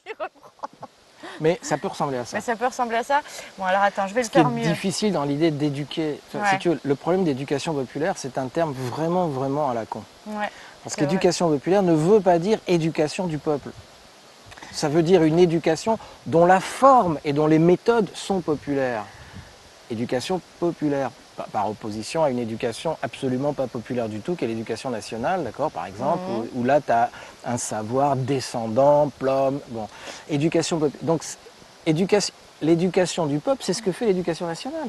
qui reprend. Mais ça peut ressembler à ça. Mais ça peut ressembler à ça. Bon, alors attends, je vais le Ce qui est faire mieux. difficile dans l'idée d'éduquer. Ouais. Si tu veux, le problème d'éducation populaire, c'est un terme vraiment, vraiment à la con. Ouais, Parce c'est qu'éducation populaire ne veut pas dire éducation du peuple. Ça veut dire une éducation dont la forme et dont les méthodes sont populaires. Éducation populaire, par opposition à une éducation absolument pas populaire du tout, qui est l'éducation nationale, d'accord, par exemple, où là, tu as un savoir descendant, plomb, bon. Donc, l'éducation du peuple, c'est ce que fait l'éducation nationale.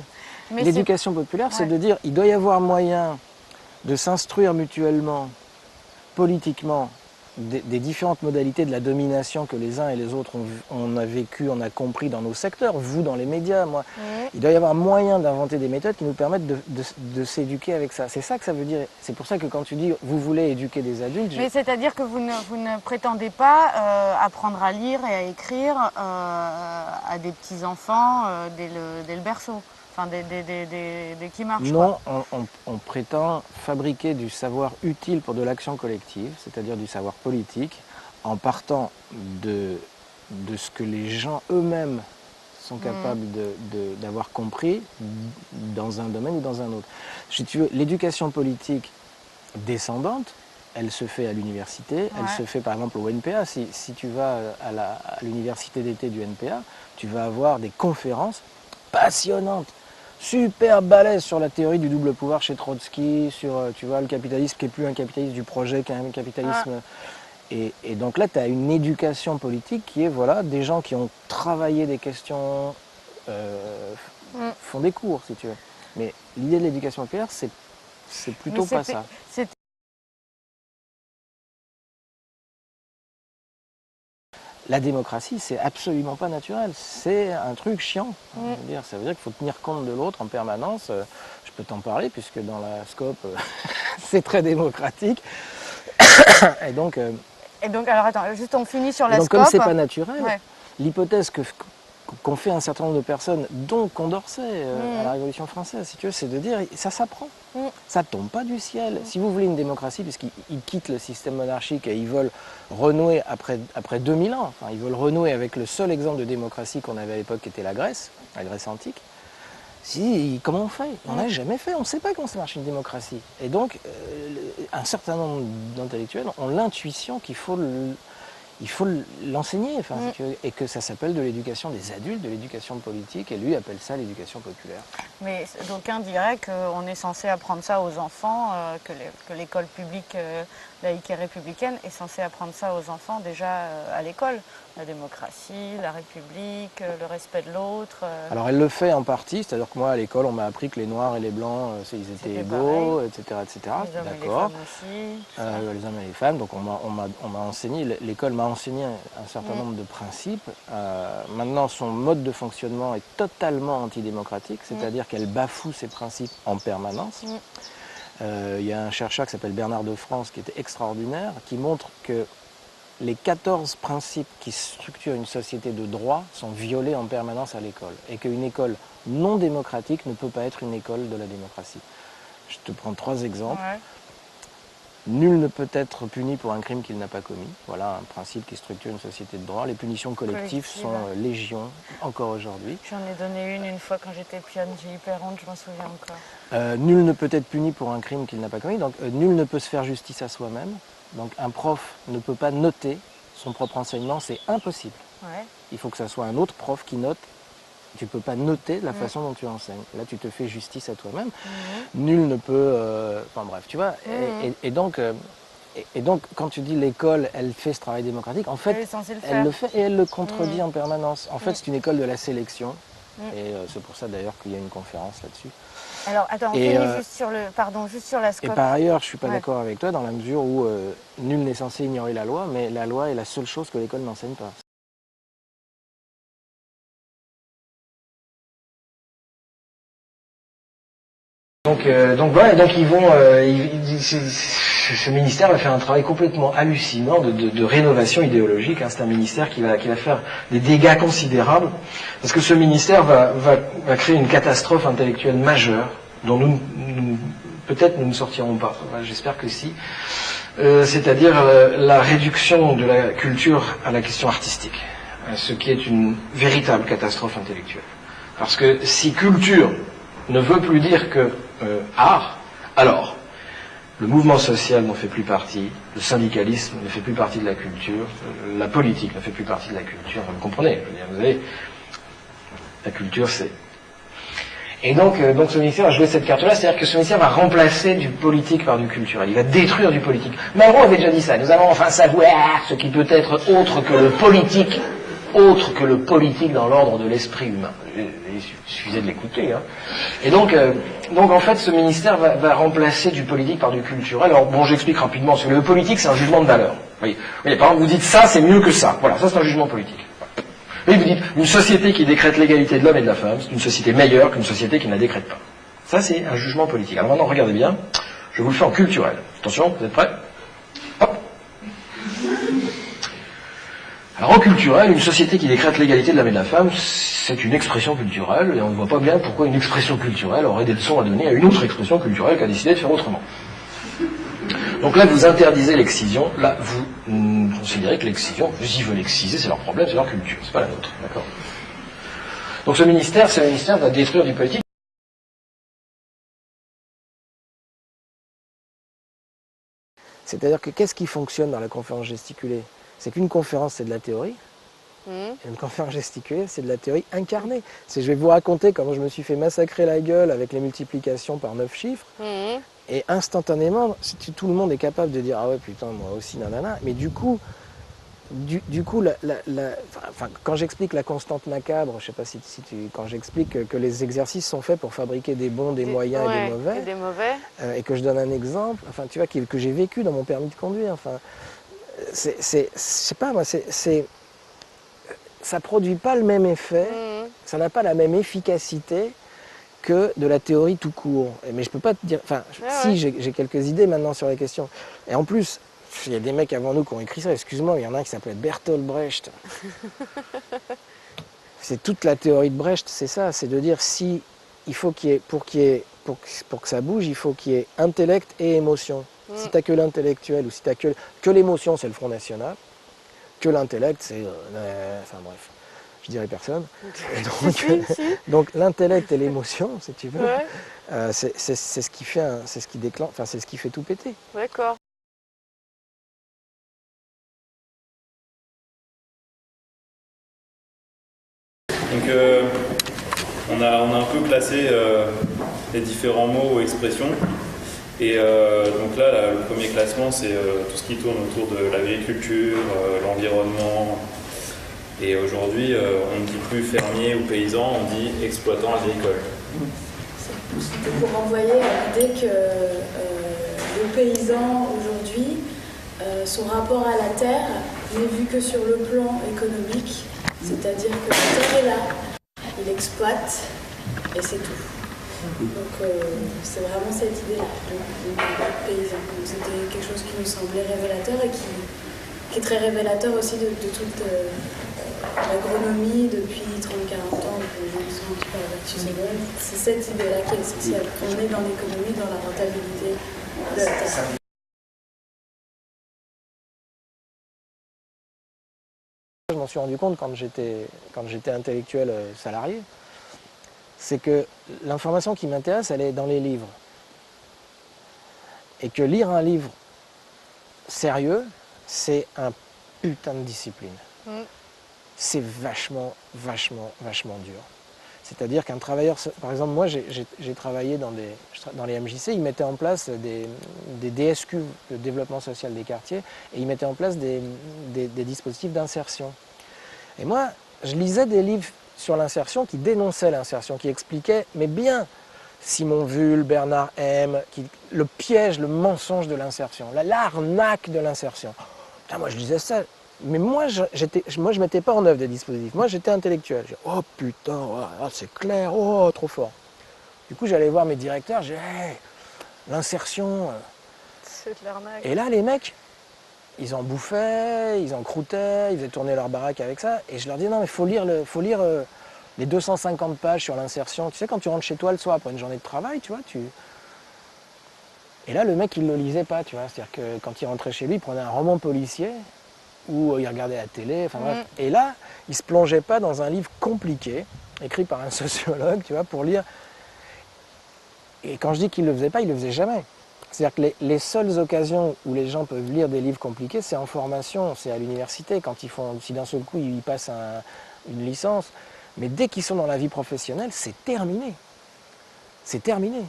L'éducation populaire, c'est de dire, il doit y avoir moyen de s'instruire mutuellement, politiquement, des différentes modalités de la domination que les uns et les autres on a vécu, on a compris dans nos secteurs, vous dans les médias, moi. Il doit y avoir moyen d'inventer des méthodes qui nous permettent de s'éduquer avec ça. C'est ça que ça veut dire. C'est pour ça que quand tu dis vous voulez éduquer des adultes... Mais c'est-à-dire que vous ne prétendez pas apprendre à lire et à écrire à des petits-enfants dès le berceau. Enfin, des qui marchent. Non, on prétend fabriquer du savoir utile pour de l'action collective, c'est-à-dire du savoir politique, en partant de ce que les gens eux-mêmes sont capables d'avoir compris dans un domaine ou dans un autre. Si tu veux, l'éducation politique descendante, elle se fait à l'université, elle se fait par exemple au NPA. Si tu vas à l'université d'été du NPA, tu vas avoir des conférences passionnantes, super balèze sur la théorie du double pouvoir chez Trotsky, sur tu vois, le capitalisme qui n'est plus un capitalisme du projet, qui est un capitalisme... Et donc là, tu as une éducation politique qui est, voilà, des gens qui ont travaillé des questions, font des cours, si tu veux. Mais l'idée de l'éducation populaire, c'est plutôt pas ça. La démocratie, c'est absolument pas naturel. C'est un truc chiant. Ça veut dire qu'il faut tenir compte de l'autre en permanence. Je peux t'en parler, puisque dans la SCOP, c'est très démocratique. Et donc, alors attends, juste on finit sur la SCOP. Donc comme c'est pas naturel, l'hypothèse qu'ont fait un certain nombre de personnes, dont Condorcet à la Révolution française, si tu veux, c'est de dire ça s'apprend. Ça tombe pas du ciel. Si vous voulez une démocratie, puisqu'ils quittent le système monarchique et ils veulent renouer après 2000 ans, enfin ils veulent renouer avec le seul exemple de démocratie qu'on avait à l'époque, qui était la Grèce antique. Comment on fait? On n'a jamais fait, on ne sait pas comment ça marche une démocratie. Et donc, un certain nombre d'intellectuels ont l'intuition qu'il faut l'enseigner, et que ça s'appelle de l'éducation des adultes, de l'éducation politique, et lui appelle ça l'éducation populaire. Mais d'aucuns diraient qu'on est censé apprendre ça aux enfants, que l'école publique laïque et républicaine est censée apprendre ça aux enfants déjà à l'école. La démocratie, la République, le respect de l'autre. Alors elle le fait en partie, c'est-à-dire que moi à l'école on m'a appris que les noirs et les blancs ils étaient égaux, etc. Les hommes et les femmes aussi. Les hommes et les femmes, donc on m'a enseigné, l'école m'a enseigné un certain nombre de principes. Maintenant son mode de fonctionnement est totalement antidémocratique, c'est-à-dire qu'elle bafoue ses principes en permanence. Il y a un chercheur qui s'appelle Bernard de France qui était extraordinaire, qui montre que les 14 principes qui structurent une société de droit sont violés en permanence à l'école. Et qu'une école non démocratique ne peut pas être une école de la démocratie. Je te prends 3 exemples. Nul ne peut être puni pour un crime qu'il n'a pas commis. Voilà un principe qui structure une société de droit. Les punitions collectives sont légion, encore aujourd'hui. J'en ai donné une fois quand j'étais pionne, j'ai hyper honte, je m'en souviens encore. Nul ne peut être puni pour un crime qu'il n'a pas commis. Donc nul ne peut se faire justice à soi-même. Donc un prof ne peut pas noter son propre enseignement, c'est impossible. Il faut que ce soit un autre prof qui note. Tu ne peux pas noter la façon dont tu enseignes. Là, tu te fais justice à toi-même. Nul ne peut... Enfin bref, tu vois. Et donc, quand tu dis l'école, elle fait ce travail démocratique, en fait, elle le fait et elle le contredit en permanence. En fait, c'est une école de la sélection. Et c'est pour ça d'ailleurs qu'il y a une conférence là-dessus. Alors, attends, on finit juste sur la SCOP. Et par ailleurs, je ne suis pas d'accord avec toi dans la mesure où nul n'est censé ignorer la loi, mais la loi est la seule chose que l'école n'enseigne pas. Donc ils vont, ce ministère va faire un travail complètement hallucinant de rénovation idéologique. C'est un ministère qui va faire des dégâts considérables, parce que ce ministère va créer une catastrophe intellectuelle majeure, dont peut-être nous ne sortirons pas. J'espère que si. C'est-à-dire la réduction de la culture à la question artistique. ce qui est une véritable catastrophe intellectuelle. Parce que si culture ne veut plus dire que art, alors le mouvement social n'en fait plus partie, le syndicalisme ne fait plus partie de la culture, la politique ne fait plus partie de la culture, vous comprenez, je veux dire, vous savez, la culture c'est... Et donc ce ministère a joué cette carte-là, c'est-à-dire que ce ministère va remplacer du politique par du culturel, il va détruire du politique. Malraux avait déjà dit ça, nous allons enfin savoir ce qui peut être autre que le politique dans l'ordre de l'esprit humain. Il suffisait de l'écouter. Hein. Et donc en fait, ce ministère va remplacer du politique par du culturel. Alors bon, j'explique rapidement, parce que le politique, c'est un jugement de valeur. Vous voyez, par exemple, vous dites ça, c'est mieux que ça. Voilà, ça c'est un jugement politique. Oui, vous dites, une société qui décrète l'égalité de l'homme et de la femme, c'est une société meilleure qu'une société qui ne la décrète pas. Ça, c'est un jugement politique. Alors maintenant, regardez bien, je vous le fais en culturel. Attention, vous êtes prêts? Hop. Alors en culturel, une société qui décrète l'égalité de l'homme et de la femme, c'est une expression culturelle, et on ne voit pas bien pourquoi une expression culturelle aurait des leçons à donner à une autre expression culturelle qui a décidé de faire autrement. Donc là, vous interdisez l'excision, là, vous considérez que l'excision, s'ils veulent exciser, c'est leur problème, c'est leur culture, c'est pas la nôtre, d'accord? Donc ce ministère va détruire du politique. C'est-à-dire que qu'est-ce qui fonctionne dans la conférence gesticulée? C'est qu'une conférence, c'est de la théorie, et une conférence gesticulée, c'est de la théorie incarnée. Je vais vous raconter comment je me suis fait massacrer la gueule avec les multiplications par 9 chiffres, et instantanément, tout le monde est capable de dire « Ah ouais, putain, moi aussi, nanana », mais du coup, quand j'explique la constante macabre, je ne sais pas quand j'explique que les exercices sont faits pour fabriquer des bons, des moyens et des mauvais, et que je donne un exemple, enfin, tu vois, que j'ai vécu dans mon permis de conduire, enfin, je sais pas, moi, ça produit pas le même effet, ça n'a pas la même efficacité que de la théorie tout court. Mais je peux pas te dire, enfin, j'ai quelques idées maintenant sur la question. Et en plus, il y a des mecs avant nous qui ont écrit ça, excuse-moi, il y en a un qui s'appelait Bertolt Brecht. C'est toute la théorie de Brecht, c'est ça, c'est de dire si il faut pour que ça bouge, il faut qu'il y ait intellect et émotion. Si tu n'as que l'intellectuel ou si tu n'as que l'émotion, c'est le Front National, que l'intellect, c'est... enfin bref, je dirais personne. Donc l'intellect et l'émotion, si tu veux, c'est ce qui fait, c'est ce qui déclenche, enfin c'est ce qui fait tout péter. D'accord. Donc on a un peu placé les différents mots ou expressions. Et donc là, le premier classement, c'est tout ce qui tourne autour de l'agriculture, l'environnement. Et aujourd'hui, on ne dit plus fermier ou paysan, on dit exploitant agricole. C'était pour renvoyer à l'idée que le paysan aujourd'hui, son rapport à la terre n'est vu que sur le plan économique, c'est-à-dire que la terre est là, il exploite et c'est tout. Donc c'est vraiment cette idée-là, de paysan. C'était quelque chose qui nous semblait révélateur et qui est très révélateur aussi de toute l'agronomie depuis 30-40 ans, les gens qui sont un petit peu avertis. C'est cette idée-là qui est essentielle. On est dans l'économie, dans la rentabilité de la terre. Je m'en suis rendu compte quand j'étais intellectuel salarié, c'est que l'information qui m'intéresse, elle est dans les livres. Et que lire un livre sérieux, c'est un putain de discipline. C'est vachement dur. C'est-à-dire qu'un travailleur, par exemple, moi j'ai travaillé dans les MJC, ils mettaient en place des DSQ, le développement social des quartiers, et ils mettaient en place des dispositifs d'insertion. Et moi, je lisais des livres sur l'insertion qui dénonçaient l'insertion, qui expliquaient, mais bien, Simon Vull, Bernard M, le piège, le mensonge de l'insertion, l'arnaque de l'insertion. Putain, moi je lisais ça. Mais moi, je ne mettais pas en œuvre des dispositifs. Moi, j'étais intellectuel. Oh putain, c'est clair, oh, trop fort. Du coup, j'allais voir mes directeurs, j'ai hey, l'insertion. C'est de l'arnaque. Et là, les mecs, ils en bouffaient, ils en croûtaient, ils faisaient tourner leur baraque avec ça. Et je leur disais, non, mais il faut lire les 250 pages sur l'insertion. Tu sais, quand tu rentres chez toi le soir après une journée de travail, tu vois, Et là, le mec, il ne le lisait pas, tu vois. C'est-à-dire que quand il rentrait chez lui, il prenait un roman policier. ou il regardait la télé, enfin bref. Et là, il se plongeait pas dans un livre compliqué, écrit par un sociologue, tu vois, pour lire. Et quand je dis qu'il le faisait pas, il le faisait jamais. C'est-à-dire que les seules occasions où les gens peuvent lire des livres compliqués, c'est en formation, c'est à l'université, quand ils font, si d'un seul coup ils passent une licence. Mais dès qu'ils sont dans la vie professionnelle, c'est terminé. C'est terminé.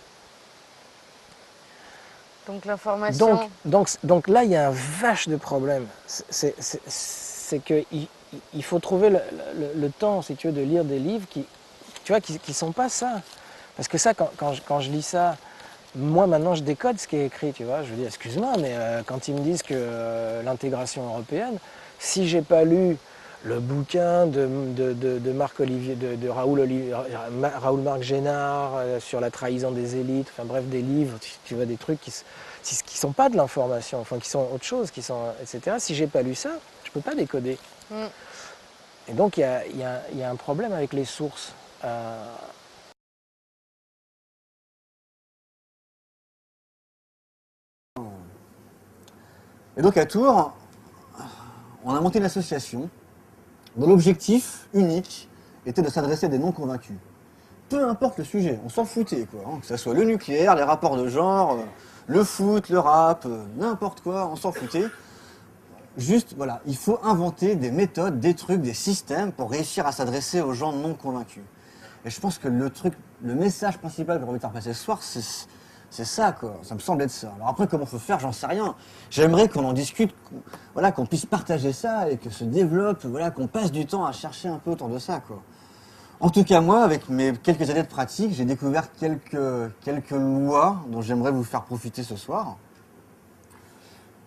Donc l'information... Donc là, il y a un vache de problème. C'est qu'il faut trouver le temps, si tu veux, de lire des livres qui sont pas ça. Parce que ça, quand je lis ça, moi maintenant je décode ce qui est écrit, tu vois. Je dis, excuse-moi, mais quand ils me disent que l'intégration européenne, si j'ai pas lu le bouquin de Marc Olivier, de Raoul Marc Génard sur la trahison des élites, enfin bref, des livres, tu vois, des trucs qui sont pas de l'information, enfin qui sont autre chose, etc. Si j'ai pas lu ça, je peux pas décoder. Et donc il y a un problème avec les sources. Et donc à Tours, on a monté une association dont l'objectif unique était de s'adresser à des non-convaincus. Peu importe le sujet, on s'en foutait, quoi. Hein, que ce soit le nucléaire, les rapports de genre, le foot, le rap, n'importe quoi, on s'en foutait. Juste, voilà, il faut inventer des méthodes, des trucs, des systèmes pour réussir à s'adresser aux gens non convaincus. Et je pense que le message principal que j'ai envie de faire passer ce soir, c'est ça, quoi. Ça me semble être ça. Alors après, comment faut faire, j'en sais rien. J'aimerais qu'on en discute, voilà, qu'on puisse partager ça et que se développe, voilà, qu'on passe du temps à chercher un peu autour de ça, quoi. En tout cas, moi, avec mes quelques années de pratique, j'ai découvert quelques lois dont j'aimerais vous faire profiter ce soir.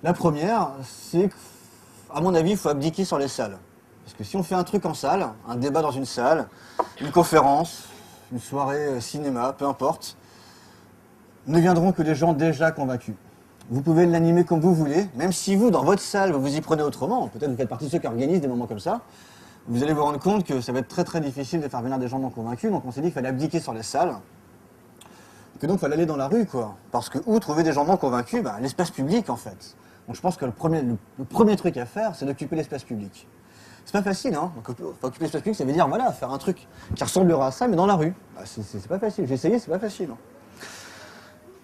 La première, c'est qu'à mon avis, il faut abdiquer sur les salles. Parce que si on fait un truc en salle, un débat dans une salle, une conférence, une soirée cinéma, peu importe, ne viendront que des gens déjà convaincus. Vous pouvez l'animer comme vous voulez, même si vous, dans votre salle, vous y prenez autrement, peut-être vous faites partie de ceux qui organisent des moments comme ça, vous allez vous rendre compte que ça va être très très difficile de faire venir des gens non convaincus, donc on s'est dit qu'il fallait abdiquer sur les salles, que donc il fallait aller dans la rue, quoi. Parce que où trouver des gens non convaincus, l'espace public en fait. Donc je pense que le premier truc à faire, c'est d'occuper l'espace public. C'est pas facile, hein. Donc, occuper l'espace public, ça veut dire, voilà, faire un truc qui ressemblera à ça, mais dans la rue. C'est pas facile, j'ai essayé, c'est pas facile. Hein.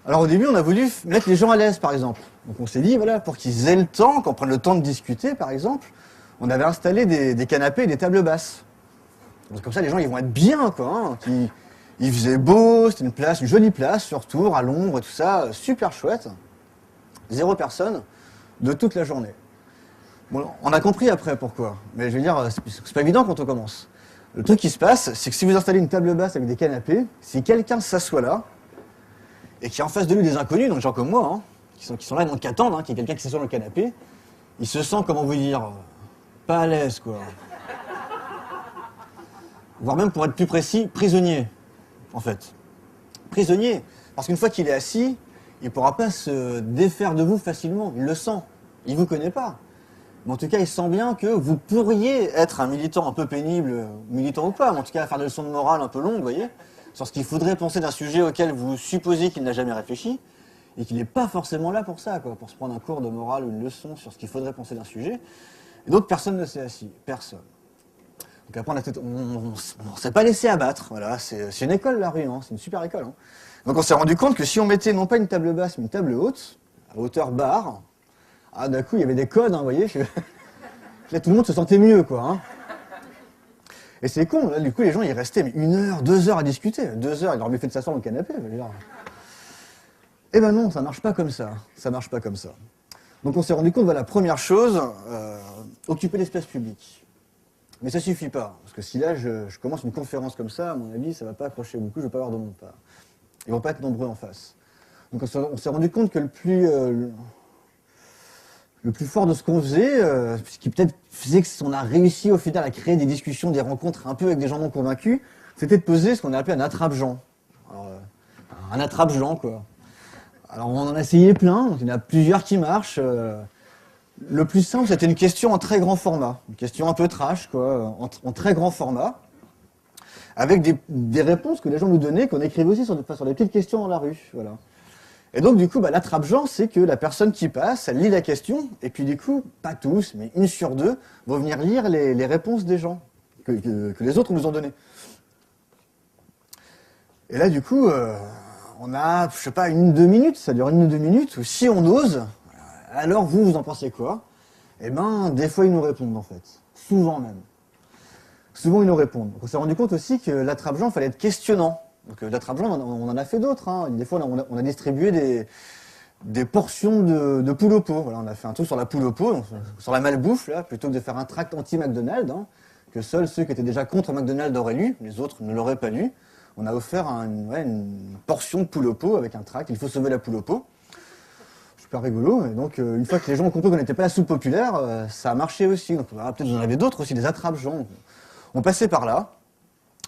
Alors au début, on a voulu mettre les gens à l'aise, par exemple. Donc on s'est dit, voilà, pour qu'ils aient le temps, qu'on prenne le temps de discuter, par exemple, on avait installé des canapés et des tables basses. Donc comme ça, les gens, ils vont être bien, quoi. Hein. Il faisait beau, c'était une jolie place, sur Tours, à l'ombre et tout ça, super chouette. 0 personne de toute la journée. Bon, on a compris après pourquoi, mais je veux dire, c'est pas évident quand on commence. Le truc qui se passe, c'est que si vous installez une table basse avec des canapés, si quelqu'un s'assoit là, et qui a en face de lui des inconnus, donc des gens comme moi, hein, qui sont là, donc qui attendent, hein, qu'il y ait quelqu'un qui s'assoit dans le canapé, il se sent, comment vous dire, pas à l'aise, quoi. Voire même, pour être plus précis, prisonnier, en fait. Prisonnier, parce qu'une fois qu'il est assis, il ne pourra pas se défaire de vous facilement, il le sent, il ne vous connaît pas. Mais en tout cas, il sent bien que vous pourriez être un militant un peu pénible, militant ou pas, mais en tout cas faire des leçons de morale un peu longues, vous voyez, sur ce qu'il faudrait penser d'un sujet auquel vous supposez qu'il n'a jamais réfléchi, et qu'il n'est pas forcément là pour ça, quoi, pour se prendre un cours de morale ou une leçon sur ce qu'il faudrait penser d'un sujet. Et donc personne ne s'est assis, personne. Donc après on ne s'est pas laissé abattre, voilà, c'est une école la rue, hein, c'est une super école. Hein. Donc on s'est rendu compte que si on mettait non pas une table basse mais une table haute, à hauteur barre, d'un coup il y avait des codes, hein, vous voyez, là tout le monde se sentait mieux, quoi. Hein. Et c'est con, là, du coup les gens ils restaient 1 heure, 2 heures à discuter, 2 heures, ils leur avaient fait de s'asseoir dans le canapé, je veux dire. Eh ben non, ça marche pas comme ça, ça marche pas comme ça. Donc on s'est rendu compte, voilà, première chose, occuper l'espace public. Mais ça suffit pas, parce que si là je commence une conférence comme ça, à mon avis, ça va pas accrocher beaucoup, je vais pas avoir de monde part. Ils vont pas être nombreux en face. Donc on s'est rendu compte que le plus fort de ce qu'on faisait, ce qui peut-être faisait qu'on a réussi au final à créer des discussions, des rencontres un peu avec des gens non convaincus, c'était de poser ce qu'on a appelé un attrape-gens. Un attrape-gens, quoi. Alors on en a essayé plein, donc il y en a plusieurs qui marchent. Le plus simple, c'était une question en très grand format, une question un peu trash, quoi, en très grand format, avec des réponses que les gens nous donnaient, qu'on écrivait aussi sur des petites questions dans la rue, voilà. Et donc, du coup, l'attrape-Jean, c'est que la personne qui passe, elle lit la question, et puis du coup, pas tous, mais 1 sur 2, vont venir lire les réponses des gens que les autres nous ont données. Et là, du coup, on a, je sais pas, 1-2 minutes, ça dure 1 ou 2 minutes, ou si on ose, alors vous en pensez quoi? Eh ben, des fois, ils nous répondent, en fait. Souvent même. Souvent, ils nous répondent. Donc, on s'est rendu compte aussi que l'attrape-Jean, il fallait être questionnant. Donc l'attrape-Jean, on en a fait d'autres. Hein. Des fois, on a distribué des portions de poule au pot. Voilà, on a fait un truc sur la poule au pot, sur la malbouffe, là, plutôt que de faire un tract anti-McDonald's, hein, que seuls ceux qui étaient déjà contre McDonald's auraient lu, les autres ne l'auraient pas lu. On a offert une portion de poule au pot avec un tract. Il faut sauver la poule au pot. Super rigolo. Et donc, une fois que les gens ont compris qu'on n'était pas la soupe populaire, ça a marché aussi. Donc, peut-être vous en avez d'autres aussi, des attrape-Jean. On passait par là.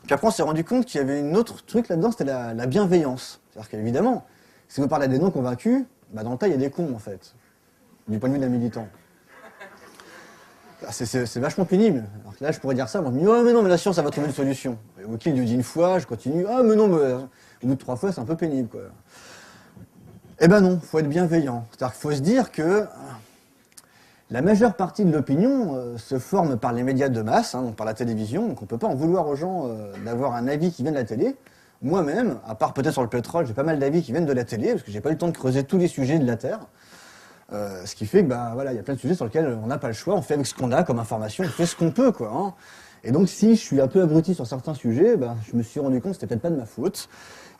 Puis après, on s'est rendu compte qu'il y avait une autre truc là-dedans, c'était la bienveillance. C'est-à-dire qu'évidemment, si vous parlez à des non-convaincus, dans le tas, il y a des cons, en fait, du point de vue d'un militant. C'est vachement pénible. Alors que là, je pourrais dire ça, moi, je me dis, oh, mais non, mais la science, ça va trouver une solution. Et au qu'il lui dit 1 fois, je continue, ah, mais non, mais au bout de 3 fois, c'est un peu pénible, quoi. Eh ben non, il faut être bienveillant. C'est-à-dire qu'il faut se dire que la majeure partie de l'opinion se forme par les médias de masse, hein, donc par la télévision, donc on ne peut pas en vouloir aux gens d'avoir un avis qui vient de la télé. Moi-même, à part peut-être sur le pétrole, j'ai pas mal d'avis qui viennent de la télé, parce que j'ai pas eu le temps de creuser tous les sujets de la Terre. Ce qui fait que il y a plein de sujets sur lesquels on n'a pas le choix, on fait avec ce qu'on a comme information, on fait ce qu'on peut, quoi. Hein. Et donc si je suis un peu abruti sur certains sujets, je me suis rendu compte que c'était peut-être pas de ma faute,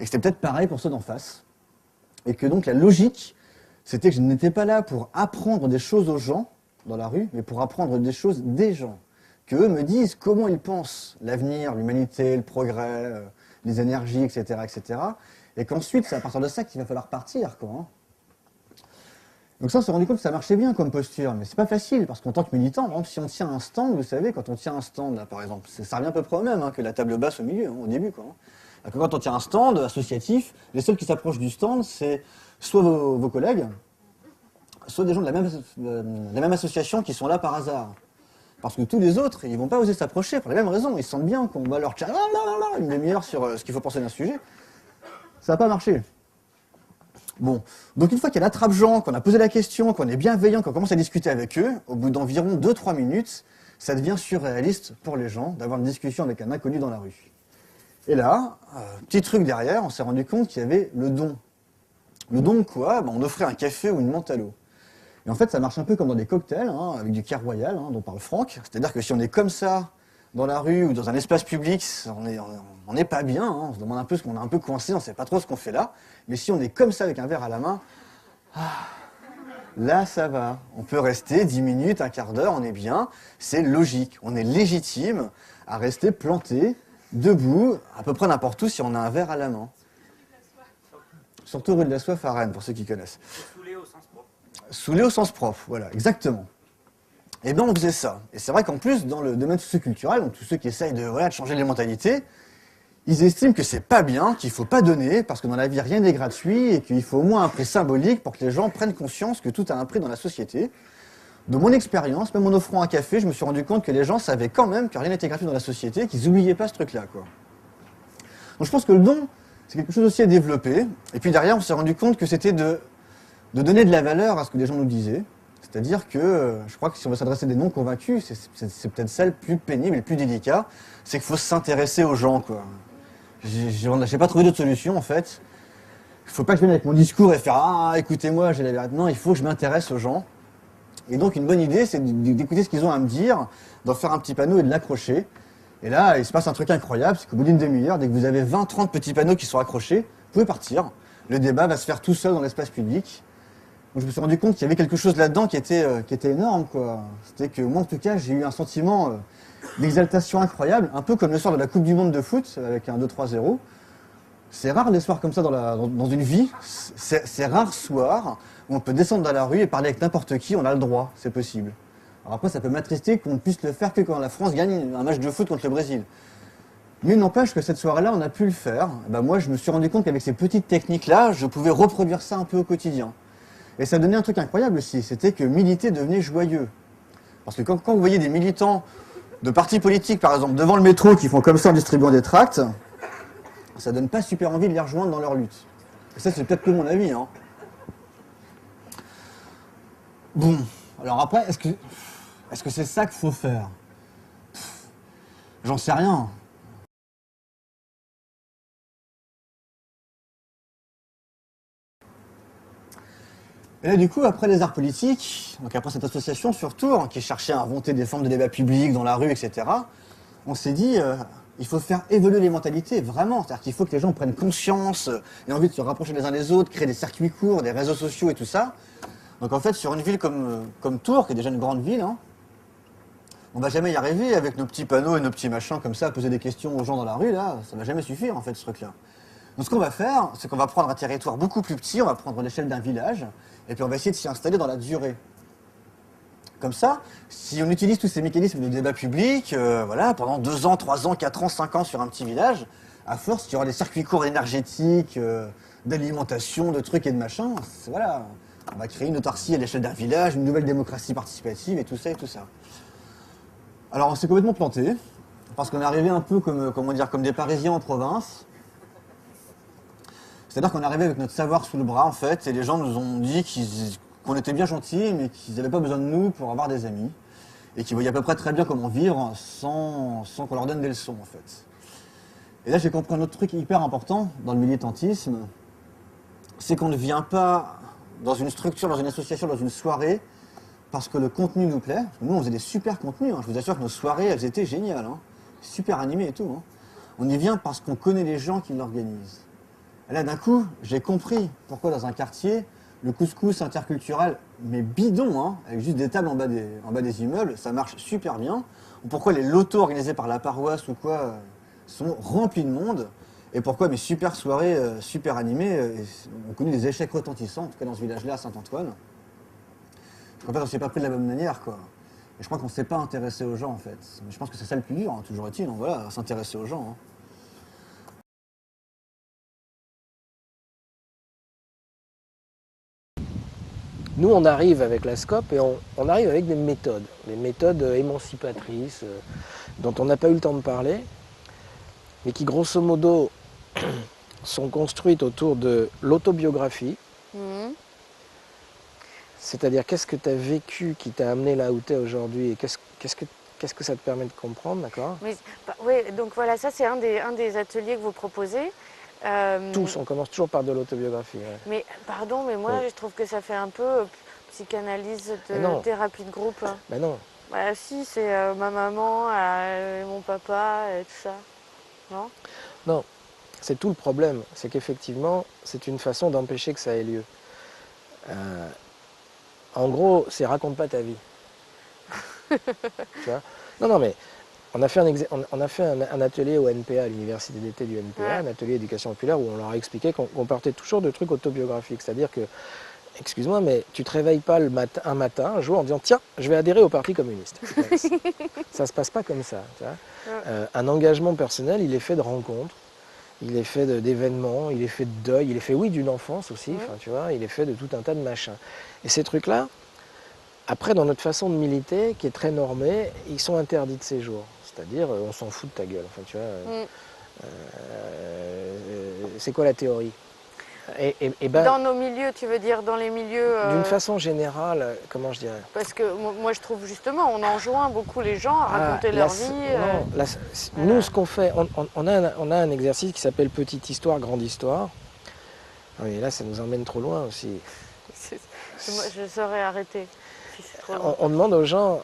et que c'était peut-être pareil pour ceux d'en face. Et que donc la logique, c'était que je n'étais pas là pour apprendre des choses aux gens dans la rue, mais pour apprendre des choses des gens. Qu'eux me disent comment ils pensent l'avenir, l'humanité, le progrès, les énergies, etc., etc. Et qu'ensuite, c'est à partir de ça qu'il va falloir partir, quoi. Hein. Donc ça, on s'est rendu compte que ça marchait bien comme posture, mais c'est pas facile, parce qu'en tant que militant, par exemple, si on tient un stand, vous savez, quand on tient un stand, là, par exemple, ça revient à peu près au même que la table basse au milieu, au début, quoi. Hein. Quand on tient un stand associatif, les seuls qui s'approchent du stand, c'est soit vos collègues, soit des gens de la même association qui sont là par hasard. Parce que tous les autres, ils vont pas oser s'approcher pour les mêmes raisons. Ils se sentent bien qu'on va leur dire une demi-heure sur ce qu'il faut penser d'un sujet. Ça n'a pas marché. Bon, donc une fois qu'il y a l'attrape-Jean, qu'on a posé la question, qu'on est bienveillant, qu'on commence à discuter avec eux, au bout d'environ 2-3 minutes, ça devient surréaliste pour les gens d'avoir une discussion avec un inconnu dans la rue. Et là, petit truc derrière, on s'est rendu compte qu'il y avait le don. Le don de quoi? On offrait un café ou une menthe à l'eau. Et en fait, ça marche un peu comme dans des cocktails, hein, avec du Cair Royal, dont parle Franck. C'est-à-dire que si on est comme ça, dans la rue ou dans un espace public, on n'est pas bien, hein, on se demande un peu ce qu'on a un peu coincé, on ne sait pas trop ce qu'on fait là. Mais si on est comme ça avec un verre à la main, là ça va. On peut rester 10 minutes, un quart d'heure, on est bien, c'est logique. On est légitime à rester planté, debout, à peu près n'importe où si on a un verre à la main. Surtout rue de la Soif à Rennes, pour ceux qui connaissent. Saoulé au sens propre. Saoulé au sens propre, voilà, exactement. Et bien on faisait ça. Et c'est vrai qu'en plus, dans le domaine socio-culturel, donc tous ceux qui essayent de changer les mentalités, ils estiment que c'est pas bien, qu'il faut pas donner, parce que dans la vie rien n'est gratuit, et qu'il faut au moins un prix symbolique pour que les gens prennent conscience que tout a un prix dans la société. De mon expérience, même en offrant un café, je me suis rendu compte que les gens savaient quand même que rien n'était gratuit dans la société, qu'ils n'oubliaient pas ce truc-là, quoi. Donc je pense que le don, c'est quelque chose aussi à développer. Et puis derrière, on s'est rendu compte que c'était de donner de la valeur à ce que les gens nous disaient. C'est-à-dire que je crois que si on veut s'adresser à des non-convaincus, c'est peut-être ça le plus pénible et le plus délicat, c'est qu'il faut s'intéresser aux gens, quoi. J'ai pas trouvé d'autre solution, en fait. Il faut pas que je vienne avec mon discours et faire « Ah, écoutez-moi, j'ai la vérité ». Non, il faut que je m'intéresse aux gens. Et donc, une bonne idée, c'est d'écouter ce qu'ils ont à me dire, d'en faire un petit panneau et de l'accrocher. Et là, il se passe un truc incroyable, c'est qu'au bout d'une demi-heure, dès que vous avez 20-30 petits panneaux qui sont accrochés, vous pouvez partir. Le débat va se faire tout seul dans l'espace public. Donc, je me suis rendu compte qu'il y avait quelque chose là-dedans qui était énorme, quoi. C'était que moi, en tout cas, j'ai eu un sentiment d'exaltation incroyable, un peu comme le soir de la Coupe du Monde de foot, avec un 2-3-0. C'est rare les soirs comme ça dans une vie. C'est rare soir où on peut descendre dans la rue et parler avec n'importe qui, on a le droit, c'est possible. Alors après, ça peut m'attrister qu'on ne puisse le faire que quand la France gagne un match de foot contre le Brésil. Mais il n'empêche que cette soirée-là, on a pu le faire. Moi, je me suis rendu compte qu'avec ces petites techniques-là, je pouvais reproduire ça un peu au quotidien. Et ça donnait un truc incroyable aussi, c'était que militer devenait joyeux. Parce que quand vous voyez des militants de partis politiques, par exemple, devant le métro, qui font comme ça en distribuant des tracts, ça donne pas super envie de les rejoindre dans leur lutte. Et ça, c'est peut-être que mon avis, hein. Bon, alors après, est-ce que c'est ça qu'il faut faire? J'en sais rien. Et là, du coup, après les arts politiques, donc après cette association surtout, hein, qui cherchait à inventer des formes de débat public dans la rue, etc., on s'est dit, il faut faire évoluer les mentalités, vraiment. C'est-à-dire qu'il faut que les gens prennent conscience, aient envie de se rapprocher les uns des autres, créer des circuits courts, des réseaux sociaux et tout ça. Donc en fait, sur une ville comme Tours, qui est déjà une grande ville, hein, on va jamais y arriver avec nos petits panneaux et nos petits machins comme ça, à poser des questions aux gens dans la rue, là, ça va jamais suffire en fait ce truc-là. Donc ce qu'on va faire, c'est qu'on va prendre un territoire beaucoup plus petit, on va prendre l'échelle d'un village, et puis on va essayer de s'y installer dans la durée. Comme ça, si on utilise tous ces mécanismes de débat public, voilà, pendant 2 ans, 3 ans, 4 ans, 5 ans sur un petit village, à force, il y aura des circuits courts énergétiques, d'alimentation, de trucs et de machins, voilà. On va créer une autarcie à l'échelle d'un village, une nouvelle démocratie participative et tout ça et tout ça. Alors on s'est complètement planté, parce qu'on est arrivé un peu comme des Parisiens en province. C'est-à-dire qu'on est arrivé avec notre savoir sous le bras en fait, et les gens nous ont dit qu'on était bien gentils, mais qu'ils n'avaient pas besoin de nous pour avoir des amis, et qu'ils voyaient à peu près très bien comment vivre sans qu'on leur donne des leçons en fait. Et là j'ai compris un autre truc hyper important dans le militantisme, c'est qu'on ne vient pas dans une structure, dans une association, dans une soirée, parce que le contenu nous plaît. Nous, on faisait des super contenus. Hein. Je vous assure que nos soirées, elles étaient géniales. Hein. Super animées et tout. Hein. On y vient parce qu'on connaît les gens qui l'organisent. Et là, d'un coup, j'ai compris pourquoi dans un quartier, le couscous interculturel, mais bidon, hein, avec juste des tables en bas des immeubles, ça marche super bien. Ou pourquoi les lotos organisés par la paroisse ou quoi sont remplis de monde. Et pourquoi mes super soirées, super animées, ont connu des échecs retentissants, en tout cas dans ce village-là, à Saint-Antoine. En fait, on ne s'est pas pris de la bonne manière, quoi. Et je crois qu'on ne s'est pas intéressé aux gens, en fait. Mais je pense que c'est ça le plus dur, hein, toujours est-il, donc voilà, s'intéresser aux gens. Hein. Nous, on arrive avec la SCOP et on arrive avec des méthodes émancipatrices, dont on n'a pas eu le temps de parler, mais qui, grosso modo, sont construites autour de l'autobiographie. C'est-à-dire, qu'est-ce que tu as vécu qui t'a amené là où tu es aujourd'hui et qu'est-ce que ça te permet de comprendre, d'accord? Oui, donc voilà, ça c'est un des ateliers que vous proposez. Tous, on commence toujours par de l'autobiographie. Ouais. Mais pardon, mais moi je trouve que ça fait un peu psychanalyse de thérapie de groupe. Ben non. Bah si, c'est ma maman, mon papa, et tout ça. Non? Non, c'est tout le problème. C'est qu'effectivement, c'est une façon d'empêcher que ça ait lieu. En gros, c'est raconte pas ta vie. Tu vois? Non, mais on a fait un atelier au NPA, à l'université d'été du NPA, un atelier d'éducation populaire où on leur a expliqué qu'on partait toujours de trucs autobiographiques. C'est-à-dire que, excuse-moi, mais tu te réveilles pas un matin, un jour, en disant tiens, je vais adhérer au Parti communiste. Ça se passe pas comme ça. Tu vois? Un engagement personnel, il est fait de rencontres. Il est fait d'événements, il est fait de deuil, il est fait, oui, d'une enfance aussi, tu vois, il est fait de tout un tas de machins. Et ces trucs-là, après, dans notre façon de militer, qui est très normée, ils sont interdits de séjour. C'est-à-dire, on s'en fout de ta gueule. Enfin, tu vois, c'est quoi la théorie? Ben, dans nos milieux, tu veux dire, dans les milieux... D'une façon générale, comment je dirais? Parce que moi, je trouve justement, on enjoint beaucoup les gens à raconter leur vie. Non, nous, ce qu'on fait, on a un exercice qui s'appelle Petite Histoire, Grande Histoire. Et là, ça nous emmène trop loin aussi. Moi, je saurais arrêter. On demande aux gens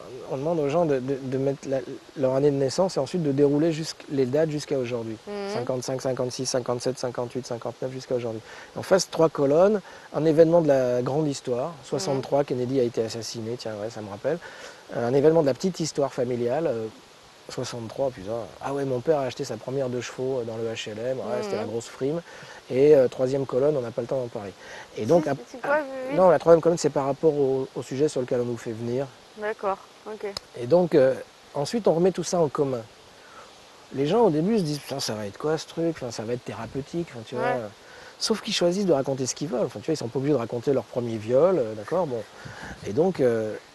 de mettre leur année de naissance et ensuite de dérouler les dates jusqu'à aujourd'hui. 55, 56, 57, 58, 59 jusqu'à aujourd'hui. On fasse 3 colonnes, un événement de la grande histoire, 63, Kennedy a été assassiné, tiens ouais, ça me rappelle. Un événement de la petite histoire familiale, 63, putain. Ah ouais, mon père a acheté sa première 2 chevaux dans le HLM, ouais, c'était la grosse frime. Et 3e colonne, on n'a pas le temps d'en parler. Et donc, non, la 3e colonne, c'est par rapport au sujet sur lequel on nous fait venir. D'accord, ok. Et donc, ensuite, on remet tout ça en commun. Les gens, au début, se disent, putain, ça va être quoi ce truc? Enfin, ça va être thérapeutique, enfin, tu vois. Sauf qu'ils choisissent de raconter ce qu'ils veulent. Enfin, tu vois, ils sont pas obligés de raconter leur premier viol, d'accord, bon. Et donc,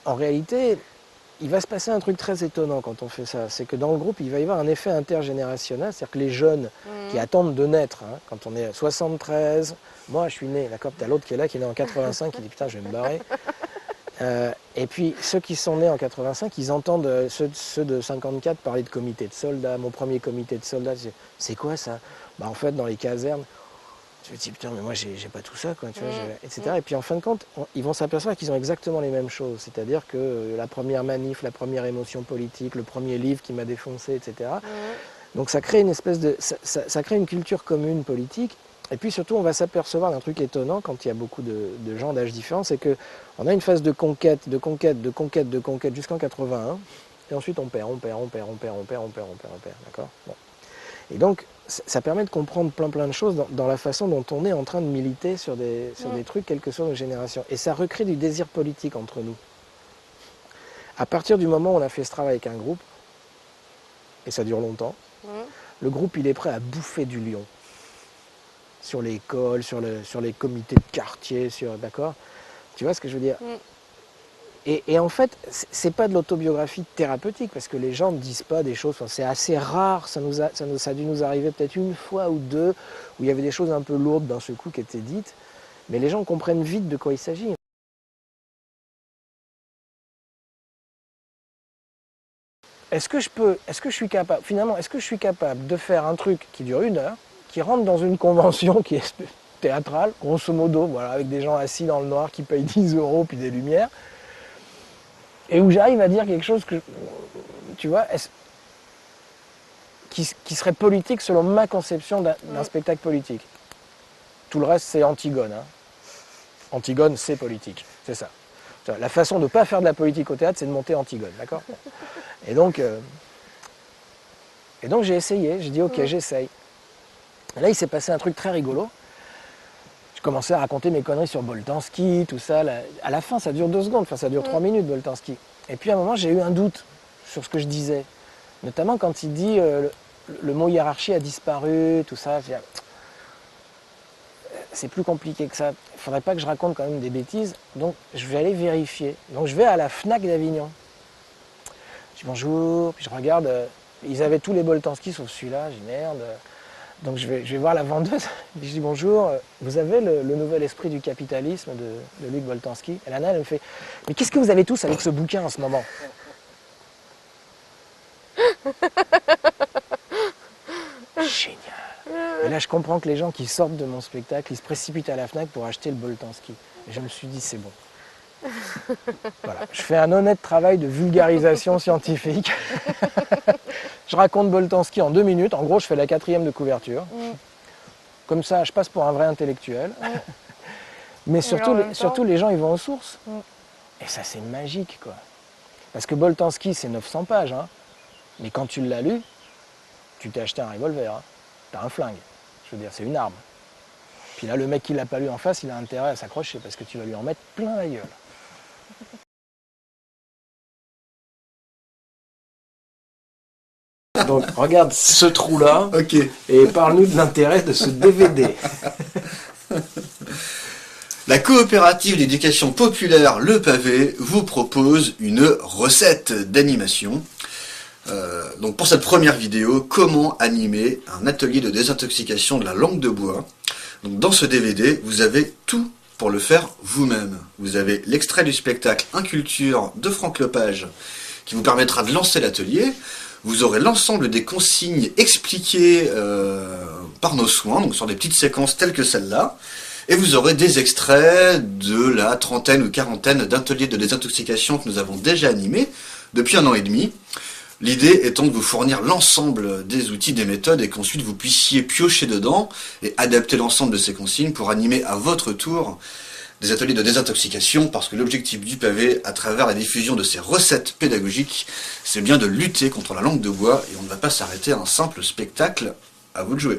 en réalité, il va se passer un truc très étonnant quand on fait ça. C'est que dans le groupe, il va y avoir un effet intergénérationnel. C'est-à-dire que les jeunes qui attendent de naître, hein, quand on est 73, moi je suis né, d'accord, t'as l'autre qui est là, qui est né en 85, qui dit putain, je vais me barrer. Et puis, ceux qui sont nés en 85, ils entendent ceux de 54 parler de comité de soldats. Mon premier comité de soldats, c'est quoi ça? Bah, en fait, dans les casernes, je me dis, putain, mais moi, j'ai pas tout ça, quoi, tu vois, etc. Et puis, en fin de compte, ils vont s'apercevoir qu'ils ont exactement les mêmes choses. C'est-à-dire que la première manif, la première émotion politique, le premier livre qui m'a défoncé, etc. Donc, ça crée une espèce de... Ça crée une culture commune politique. Et puis surtout, on va s'apercevoir d'un truc étonnant quand il y a beaucoup de gens d'âge différents, c'est qu'on a une phase de conquête jusqu'en 81, et ensuite on perd, d'accord? Bon. Et donc, ça permet de comprendre plein de choses dans la façon dont on est en train de militer sur des trucs, quelle que soit nos générations. Et ça recrée du désir politique entre nous. À partir du moment où on a fait ce travail avec un groupe, et ça dure longtemps, le groupe il est prêt à bouffer du lion. Sur l'école, sur les comités de quartier, d'accord? Tu vois ce que je veux dire? Et en fait, c'est pas de l'autobiographie thérapeutique, parce que les gens ne disent pas des choses, enfin, c'est assez rare, ça a dû nous arriver peut-être une fois ou deux, où il y avait des choses un peu lourdes d'un seul coup qui étaient dites, mais les gens comprennent vite de quoi il s'agit. Est-ce que je suis capable, finalement, est-ce que je suis capable de faire un truc qui dure 1 heure, qui rentre dans une convention qui est théâtrale, grosso modo, voilà, avec des gens assis dans le noir qui payent 10 € puis des lumières, et où j'arrive à dire quelque chose que, tu vois, qui serait politique selon ma conception d'un spectacle politique. Tout le reste, c'est Antigone. Hein. Antigone, c'est politique, c'est ça. La façon de ne pas faire de la politique au théâtre, c'est de monter Antigone, d'accord? Et donc j'ai essayé, j'ai dit ok, j'essaye. Là, il s'est passé un truc très rigolo. Je commençais à raconter mes conneries sur Boltanski, tout ça. À la fin, ça dure 2 secondes, enfin ça dure 3 minutes, Boltanski. Et puis à un moment, j'ai eu un doute sur ce que je disais. Notamment quand il dit le mot hiérarchie a disparu, tout ça. C'est plus compliqué que ça. Il ne faudrait pas que je raconte quand même des bêtises. Donc je vais aller vérifier. Donc je vais à la FNAC d'Avignon. Je dis bonjour, puis je regarde. Ils avaient tous les Boltanski sauf celui-là. Je dis merde. Donc je vais voir la vendeuse, je dis bonjour, vous avez le nouvel esprit du capitalisme de Luc Boltanski? Et la nana, elle me fait, mais qu'est-ce que vous avez tous avec ce bouquin en ce moment? Génial. Et là je comprends que les gens qui sortent de mon spectacle, ils se précipitent à la FNAC pour acheter le Boltanski. Et je me suis dit, c'est bon. Voilà. Je fais un honnête travail de vulgarisation scientifique. Je raconte Boltanski en 2 minutes. En gros, je fais la 4e de couverture. Comme ça, je passe pour un vrai intellectuel. Mais surtout, les gens, ils vont aux sources. Et ça, c'est magique, quoi. Parce que Boltanski, c'est 900 pages. Hein. Mais quand tu l'as lu, tu t'es acheté un revolver. Hein. T'as un flingue. Je veux dire, c'est une arme. Puis là, le mec qui l'a pas lu en face, il a intérêt à s'accrocher parce que tu vas lui en mettre plein la gueule. Donc, regarde ce trou-là et parle-nous de l'intérêt de ce DVD. La coopérative d'éducation populaire Le Pavé vous propose une recette d'animation. Donc pour cette première vidéo, comment animer un atelier de désintoxication de la langue de bois. Donc dans ce DVD, vous avez tout pour le faire vous-même. Vous avez l'extrait du spectacle Inculture de Franck Lepage qui vous permettra de lancer l'atelier. Vous aurez l'ensemble des consignes expliquées par nos soins, donc sur des petites séquences telles que celle-là. Et vous aurez des extraits de la 30aine ou 40aine d'ateliers de désintoxication que nous avons déjà animés depuis 1 an et demi. L'idée étant de vous fournir l'ensemble des outils, des méthodes, et qu'ensuite vous puissiez piocher dedans et adapter l'ensemble de ces consignes pour animer à votre tour des ateliers de désintoxication, parce que l'objectif du pavé, à travers la diffusion de ces recettes pédagogiques, c'est bien de lutter contre la langue de bois, et on ne va pas s'arrêter à un simple spectacle. À vous de jouer.